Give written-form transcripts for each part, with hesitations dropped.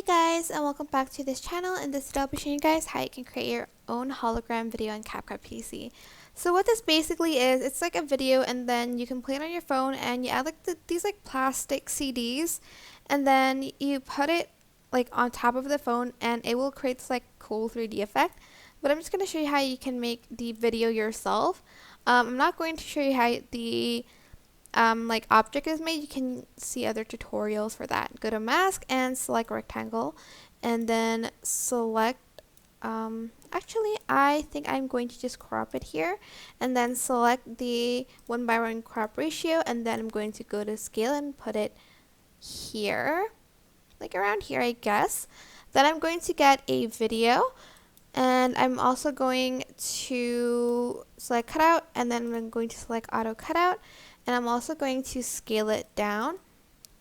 Hey guys, and welcome back to this channel. In this video I'll be showing you guys how you can create your own hologram video on CapCut PC. So what this basically is, it's like a video and then you can play it on your phone and you add like these like plastic CDs and then you put it like on top of the phone and it will create this like cool 3D effect. But I'm just going to show you how you can make the video yourself. I'm not going to show you how the like object is made. You can see other tutorials for that. Go to mask and select rectangle and then select actually I think I'm going to just crop it here and then select the 1:1 crop ratio and then I'm going to go to scale and put it here, like around here I guess. Then I'm going to get a video and I'm also going to select cutout and then I'm going to select auto cutout. And I'm also going to scale it down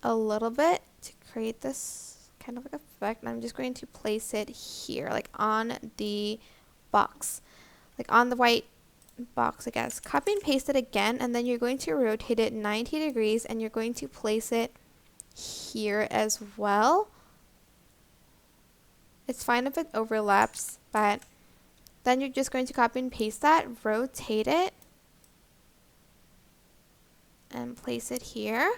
a little bit to create this kind of like effect. And I'm just going to place it here, like on the box, like on the white box, I guess. Copy and paste it again, and then you're going to rotate it 90 degrees, and you're going to place it here as well. It's fine if it overlaps, but then you're just going to copy and paste that, rotate it, and place it here.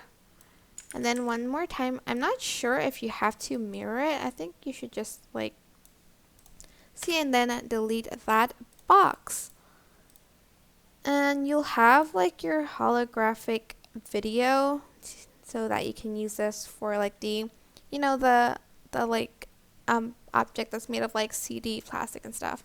And then one more time, I'm not sure if you have to mirror it. I think you should just like see and then delete that box. And you'll have like your holographic video so that you can use this for like the, you know, the like object that's made of like CD plastic and stuff.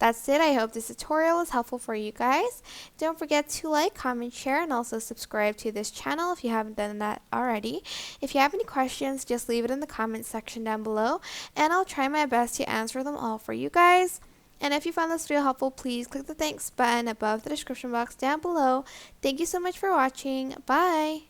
That's it. I hope this tutorial is helpful for you guys. Don't forget to like, comment, share, and also subscribe to this channel if you haven't done that already. If you have any questions, just leave it in the comment section down below, and I'll try my best to answer them all for you guys. And if you found this video helpful, please click the thanks button above the description box down below. Thank you so much for watching. Bye!